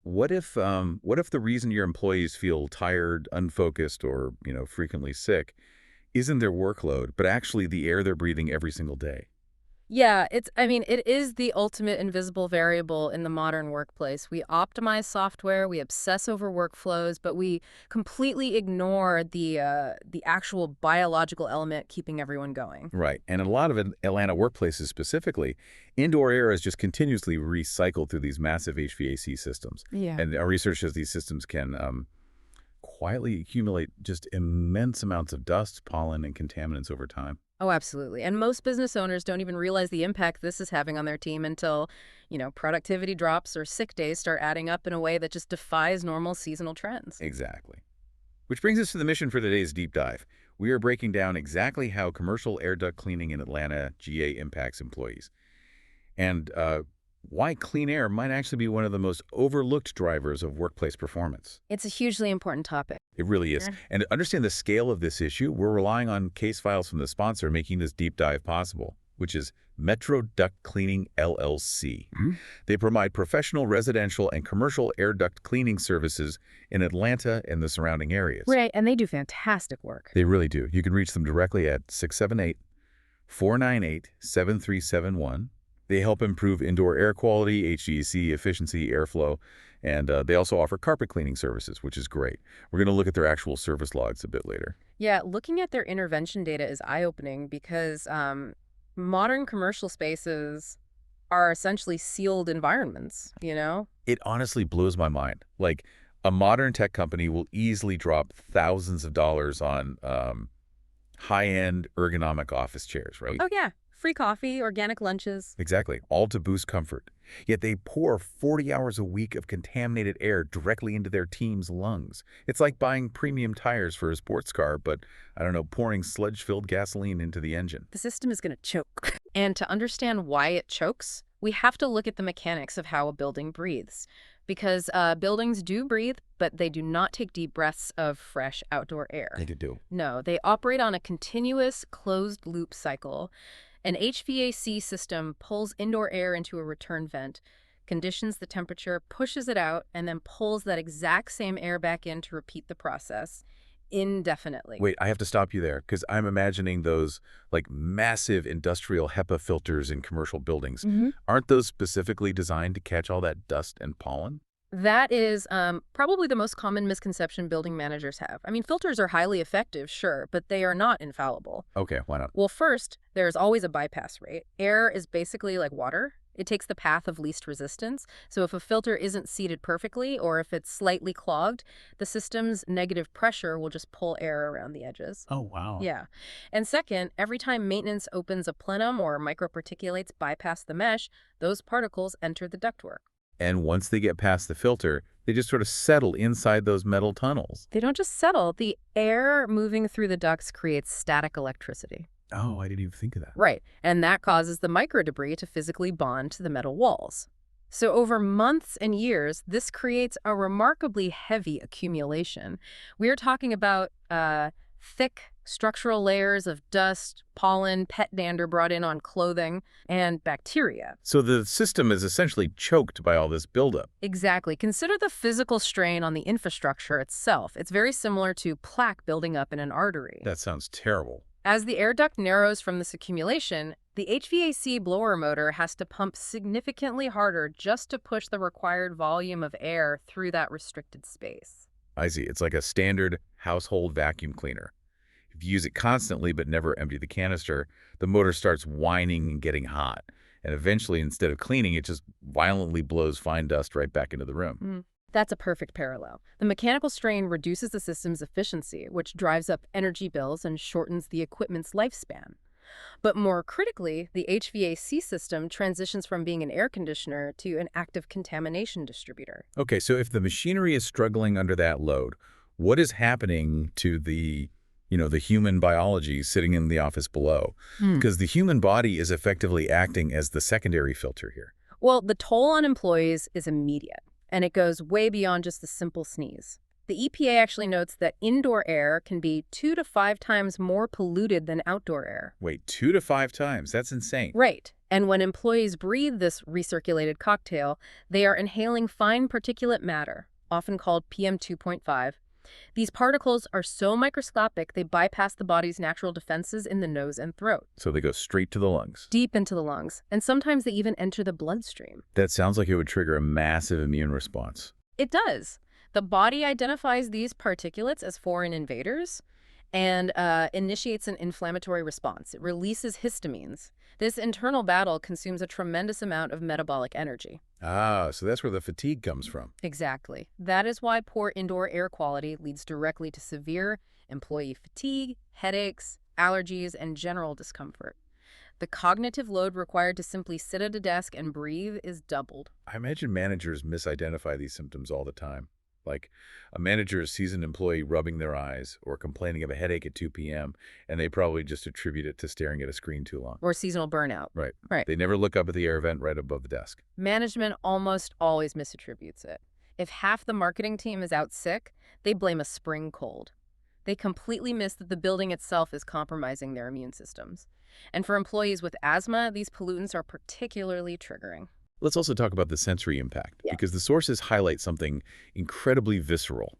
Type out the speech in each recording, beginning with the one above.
what if the reason your employees feel tired, unfocused, or, frequently sick isn't their workload, but actually the air they're breathing every single day? Yeah, I mean, it is the ultimate invisible variable in the modern workplace. We optimize software, we obsess over workflows, but we completely ignore the actual biological element keeping everyone going. Right. And in a lot of Atlanta workplaces specifically, indoor air is just continuously recycled through these massive HVAC systems. Yeah. And our research says these systems can quietly accumulate just immense amounts of dust, pollen, and contaminants over time. Oh, absolutely. And most business owners don't even realize the impact this is having on their team until, productivity drops or sick days start adding up in a way that just defies normal seasonal trends. Exactly. Which brings us to the mission for today's deep dive. We are breaking down exactly how commercial air duct cleaning in Atlanta, GA, impacts employees. And why clean air might actually be one of the most overlooked drivers of workplace performance. It's a hugely important topic. It really is. Yeah. And to understand the scale of this issue, we're relying on case files from the sponsor making this deep dive possible, which is Metro Duct Cleaning, LLC. They provide professional residential and commercial air duct cleaning services in Atlanta and the surrounding areas. Right, and they do fantastic work. They really do. You can reach them directly at 678-498-7371. They help improve indoor air quality, HVAC efficiency, airflow, and they also offer carpet cleaning services, which is great. We're going to look at their actual service logs a bit later. Yeah, looking at their intervention data is eye-opening because modern commercial spaces are essentially sealed environments. It honestly blows my mind. Like, a modern tech company will easily drop thousands of dollars on high-end ergonomic office chairs, right? Oh, yeah. Free coffee, organic lunches. Exactly, all to boost comfort. Yet they pour 40 hours a week of contaminated air directly into their team's lungs. It's like buying premium tires for a sports car, but, I don't know, pouring sludge-filled gasoline into the engine. The system is going to choke. And to understand why it chokes, we have to look at the mechanics of how a building breathes. Because buildings do breathe, but they do not take deep breaths of fresh outdoor air. They do. No, they operate on a continuous closed-loop cycle. An HVAC system pulls indoor air into a return vent, conditions the temperature, pushes it out, and then pulls that exact same air back in to repeat the process indefinitely. Wait, I have to stop you there because I'm imagining those like massive industrial HEPA filters in commercial buildings. Aren't those specifically designed to catch all that dust and pollen? That is probably the most common misconception building managers have. I mean, filters are highly effective, sure, but they are not infallible. Okay, why not? Well, first, there's always a bypass rate. Air is basically like water. It takes the path of least resistance. So if a filter isn't seated perfectly or if it's slightly clogged, the system's negative pressure will just pull air around the edges. Oh, wow. Yeah. And second, every time maintenance opens a plenum or microparticulates bypass the mesh, those particles enter the ductwork. And once they get past the filter, they just sort of settle inside those metal tunnels. They don't just settle. The air moving through the ducts creates static electricity. Oh, I didn't even think of that. Right. And that causes the microdebris to physically bond to the metal walls. So over months and years, this creates a remarkably heavy accumulation. We're talking about thick structural layers of dust, pollen, pet dander brought in on clothing, and bacteria. So the system is essentially choked by all this buildup. Exactly. Consider the physical strain on the infrastructure itself. It's very similar to plaque building up in an artery. That sounds terrible. As the air duct narrows from this accumulation, the HVAC blower motor has to pump significantly harder just to push the required volume of air through that restricted space. I see. It's like a standard household vacuum cleaner. If you use it constantly but never empty the canister, the motor starts whining and getting hot. And eventually, instead of cleaning, it just violently blows fine dust right back into the room. That's a perfect parallel. The mechanical strain reduces the system's efficiency, which drives up energy bills and shortens the equipment's lifespan. But more critically, the HVAC system transitions from being an air conditioner to an active contamination distributor. Okay, so if the machinery is struggling under that load, what is happening to the human biology sitting in the office below? Because the human body is effectively acting as the secondary filter here. Well, the toll on employees is immediate, and it goes way beyond just a simple sneeze. The EPA actually notes that indoor air can be 2 to 5 times more polluted than outdoor air. Wait, 2 to 5 times? That's insane. Right. And when employees breathe this recirculated cocktail, they are inhaling fine particulate matter, often called PM2.5. These particles are so microscopic they bypass the body's natural defenses in the nose and throat. So they go straight to the lungs. Deep into the lungs, and sometimes they even enter the bloodstream. That sounds like it would trigger a massive immune response. It does. The body identifies these particulates as foreign invaders and initiates an inflammatory response. It releases histamines. This internal battle consumes a tremendous amount of metabolic energy. Ah, so that's where the fatigue comes from. Exactly. That is why poor indoor air quality leads directly to severe employee fatigue, headaches, allergies, and general discomfort. The cognitive load required to simply sit at a desk and breathe is doubled. I imagine managers misidentify these symptoms all the time. Like a manager sees an employee rubbing their eyes or complaining of a headache at 2 p.m., and they probably just attribute it to staring at a screen too long. Or seasonal burnout. Right. Right. They never look up at the air vent right above the desk. Management almost always misattributes it. If half the marketing team is out sick, they blame a spring cold. They completely miss that the building itself is compromising their immune systems. And for employees with asthma, these pollutants are particularly triggering. Let's also talk about the sensory impact, because the sources highlight something incredibly visceral.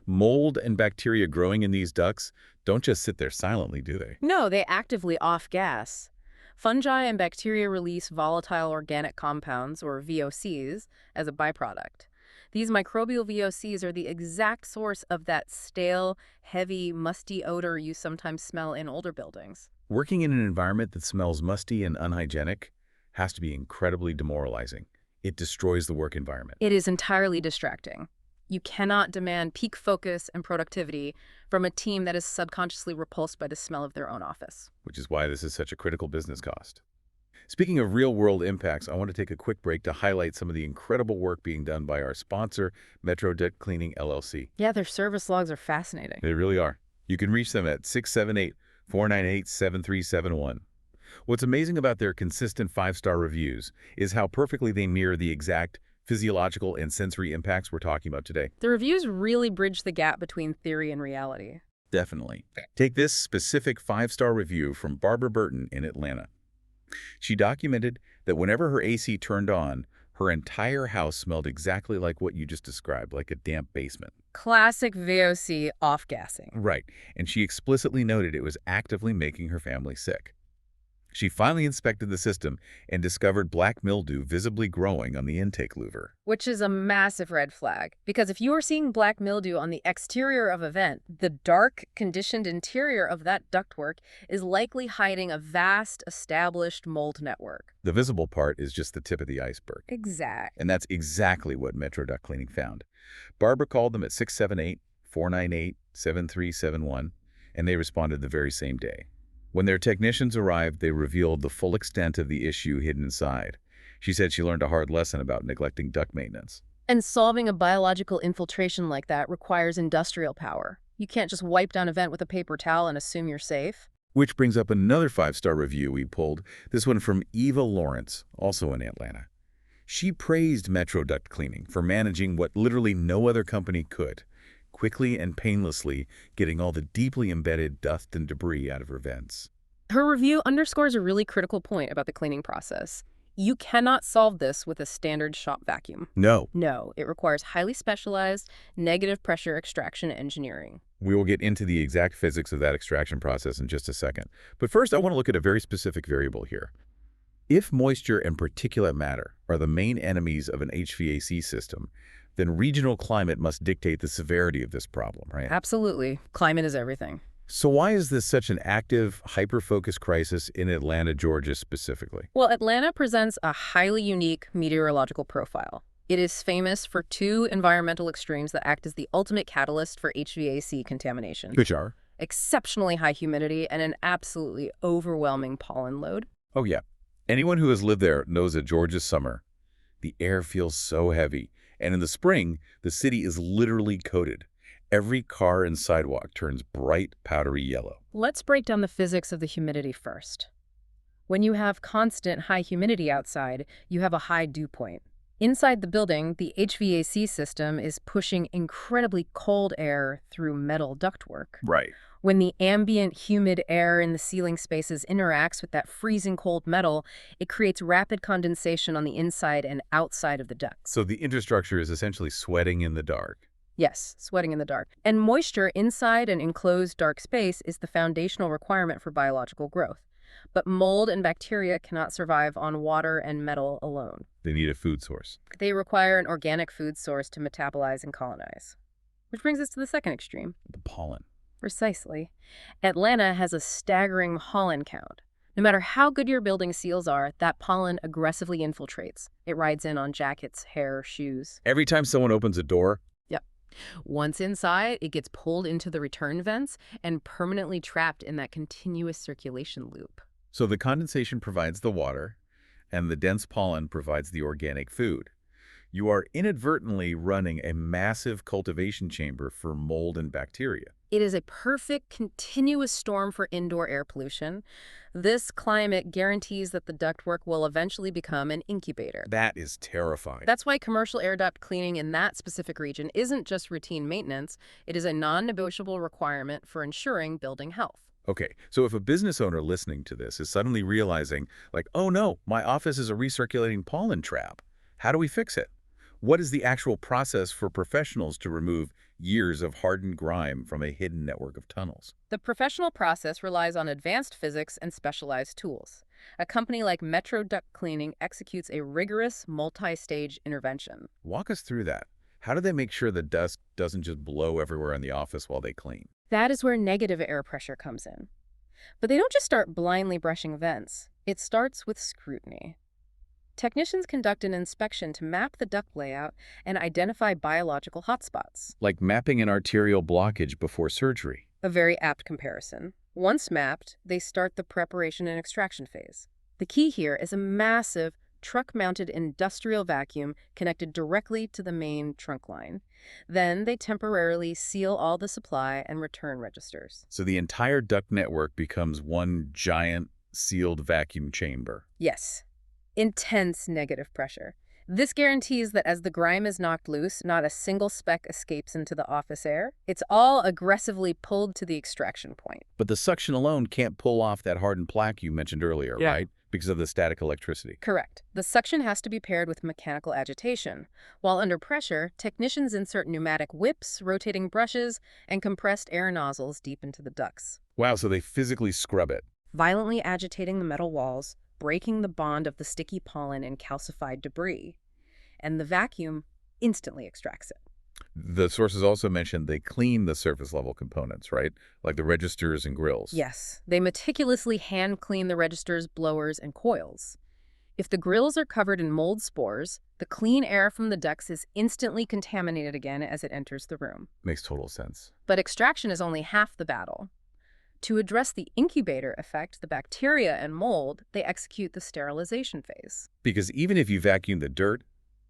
Mold and bacteria growing in these ducts don't just sit there silently, do they? No, they actively off-gas. Fungi and bacteria release volatile organic compounds, or VOCs, as a byproduct. These microbial VOCs are the exact source of that stale, heavy, musty odor you sometimes smell in older buildings. Working in an environment that smells musty and unhygienic has to be incredibly demoralizing. It destroys the work environment. It is entirely distracting. You cannot demand peak focus and productivity from a team that is subconsciously repulsed by the smell of their own office. Which is why this is such a critical business cost. Speaking of real-world impacts, I want to take a quick break to highlight some of the incredible work being done by our sponsor, Metro Duct Cleaning, LLC. Yeah, their service logs are fascinating. They really are. You can reach them at 678-498-7371. What's amazing about their consistent 5-star reviews is how perfectly they mirror the exact physiological and sensory impacts we're talking about today. The reviews really bridge the gap between theory and reality. Definitely. Take this specific 5-star review from Barbara Burton in Atlanta. She documented that whenever her AC turned on, her entire house smelled exactly like what you just described, like a damp basement. Classic VOC off-gassing. Right. And she explicitly noted it was actively making her family sick. She finally inspected the system and discovered black mildew visibly growing on the intake louver. Which is a massive red flag, because if you are seeing black mildew on the exterior of a vent, the dark, conditioned interior of that ductwork is likely hiding a vast, established mold network. The visible part is just the tip of the iceberg. Exactly. And that's exactly what Metro Duct Cleaning found. Barbara called them at 678-498-7371, and they responded the very same day. When their technicians arrived, they revealed the full extent of the issue hidden inside. She said she learned a hard lesson about neglecting duct maintenance. And solving a biological infiltration like that requires industrial power. You can't just wipe down a vent with a paper towel and assume you're safe. Which brings up another 5-star review we pulled, this one from Eva Lawrence, also in Atlanta. She praised Metro Duct Cleaning for managing what literally no other company could, quickly and painlessly getting all the deeply embedded dust and debris out of her vents. Her review underscores a really critical point about the cleaning process. You cannot solve this with a standard shop vacuum. No. No, it requires highly specialized, negative pressure extraction engineering. We will get into the exact physics of that extraction process in just a second. But first, I want to look at a very specific variable here. If moisture and particulate matter are the main enemies of an HVAC system, then regional climate must dictate the severity of this problem, right? Absolutely. Climate is everything. So why is this such an active, hyper-focused crisis in Atlanta, Georgia specifically? Well, Atlanta presents a highly unique meteorological profile. It is famous for 2 environmental extremes that act as the ultimate catalyst for HVAC contamination. Which are? Exceptionally high humidity and an absolutely overwhelming pollen load. Oh yeah. Anyone who has lived there knows that Georgia's summer, the air feels so heavy. And in the spring, the city is literally coated. Every car and sidewalk turns bright, powdery yellow. Let's break down the physics of the humidity first. When you have constant high humidity outside, you have a high dew point. Inside the building, the HVAC system is pushing incredibly cold air through metal ductwork. Right. When the ambient, humid air in the ceiling spaces interacts with that freezing cold metal, it creates rapid condensation on the inside and outside of the ducts. So the infrastructure is essentially sweating in the dark. Yes, sweating in the dark. And moisture inside an enclosed dark space is the foundational requirement for biological growth. But mold and bacteria cannot survive on water and metal alone. They need a food source. They require an organic food source to metabolize and colonize. Which brings us to the second extreme. The pollen. Precisely. Atlanta has a staggering pollen count. No matter how good your building seals are, that pollen aggressively infiltrates. It rides in on jackets, hair, shoes. Every time someone opens a door, Yep. Once inside, it gets pulled into the return vents and permanently trapped in that continuous circulation loop. so the condensation provides the water, and the dense pollen provides the organic food. You are inadvertently running a massive cultivation chamber for mold and bacteria. It is a perfect continuous storm for indoor air pollution. This climate guarantees that the ductwork will eventually become an incubator. That is terrifying. That's why commercial air duct cleaning in that specific region isn't just routine maintenance. It is a non-negotiable requirement for ensuring building health. Okay, so if a business owner listening to this is suddenly realizing, like, oh no, my office is a recirculating pollen trap, how do we fix it? What is the actual process for professionals to remove years of hardened grime from a hidden network of tunnels? The professional process relies on advanced physics and specialized tools. A company like Metro Duct Cleaning executes a rigorous multi-stage intervention. Walk us through that. How do they make sure the dust doesn't just blow everywhere in the office while they clean? That is where negative air pressure comes in. But they don't just start blindly brushing vents. It starts with scrutiny. Technicians conduct an inspection to map the duct layout and identify biological hotspots. Like mapping an arterial blockage before surgery. A very apt comparison. Once mapped, they start the preparation and extraction phase. The key here is a massive truck-mounted industrial vacuum connected directly to the main trunk line. Then they temporarily seal all the supply and return registers. So the entire duct network becomes one giant sealed vacuum chamber. Yes. Intense negative pressure. This guarantees that as the grime is knocked loose, not a single speck escapes into the office air. It's all aggressively pulled to the extraction point. But the suction alone can't pull off that hardened plaque you mentioned earlier, Yeah. right? Because of the static electricity. Correct. The suction has to be paired with mechanical agitation. While under pressure, technicians insert pneumatic whips, rotating brushes, and compressed air nozzles deep into the ducts. Wow, so they physically scrub it. Violently agitating the metal walls, breaking the bond of the sticky pollen and calcified debris, and the vacuum instantly extracts it. The sources also mentioned they clean the surface level components, right? Like the registers and grills. Yes, they meticulously hand clean the registers, blowers, and coils. If the grills are covered in mold spores, the clean air from the ducts is instantly contaminated again as it enters the room. Makes total sense. But extraction is only half the battle. To address the incubator effect, the bacteria and mold, they execute the sterilization phase. Because even if you vacuum the dirt,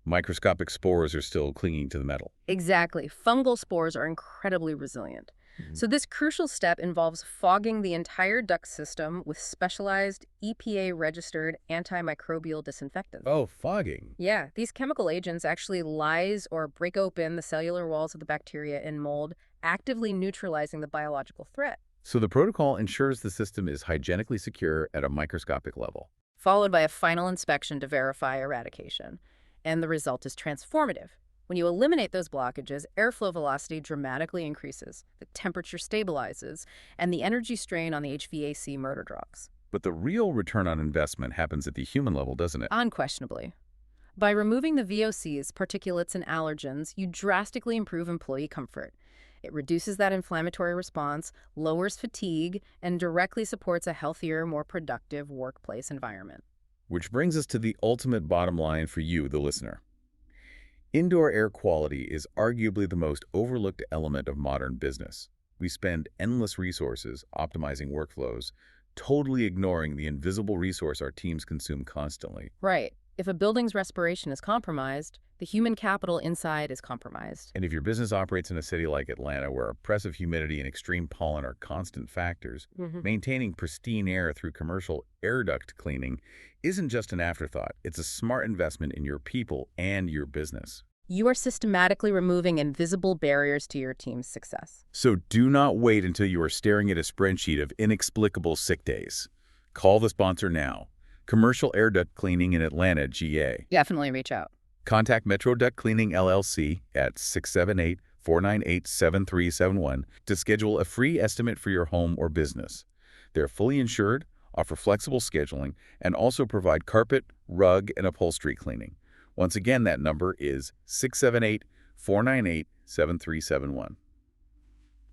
microscopic spores are still clinging to the metal. Exactly. Fungal spores are incredibly resilient. So this crucial step involves fogging the entire duct system with specialized EPA-registered antimicrobial disinfectants. Oh, fogging. Yeah, these chemical agents actually lyse or break open the cellular walls of the bacteria and mold, actively neutralizing the biological threat. So the protocol ensures the system is hygienically secure at a microscopic level. Followed by a final inspection to verify eradication. And the result is transformative. When you eliminate those blockages, airflow velocity dramatically increases, the temperature stabilizes, and the energy strain on the HVAC motor drops. But the real return on investment happens at the human level, doesn't it? Unquestionably. By removing the VOCs, particulates, and allergens, you drastically improve employee comfort. It reduces that inflammatory response, lowers fatigue, and directly supports a healthier, more productive workplace environment. Which brings us to the ultimate bottom line for you, the listener. Indoor air quality is arguably the most overlooked element of modern business. We spend endless resources optimizing workflows, totally ignoring the invisible resource our teams consume constantly. Right. If a building's respiration is compromised, The human capital inside is compromised. And if your business operates in a city like Atlanta, where oppressive humidity and extreme pollen are constant factors, maintaining pristine air through commercial air duct cleaning isn't just an afterthought. It's a smart investment in your people and your business. You are systematically removing invisible barriers to your team's success. So do not wait until you are staring at a spreadsheet of inexplicable sick days. Call the sponsor now. Commercial Air Duct Cleaning in Atlanta, GA. Definitely reach out. Contact Metro Duct Cleaning LLC at 678-498-7371 to schedule a free estimate for your home or business. They're fully insured, offer flexible scheduling, and also provide carpet, rug, and upholstery cleaning. Once again, that number is 678-498-7371.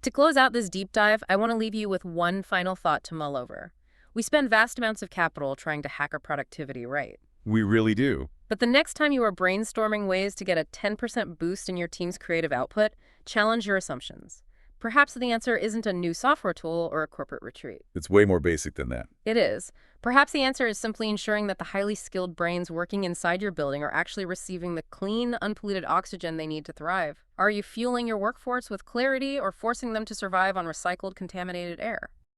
To close out this deep dive, I want to leave you with one final thought to mull over. We spend vast amounts of capital trying to hack our productivity, right? We really do. But the next time you are brainstorming ways to get a 10% boost in your team's creative output, challenge your assumptions. Perhaps the answer isn't a new software tool or a corporate retreat. It's way more basic than that. It is. Perhaps the answer is simply ensuring that the highly skilled brains working inside your building are actually receiving the clean, unpolluted oxygen they need to thrive. Are you fueling your workforce with clarity or forcing them to survive on recycled, contaminated air?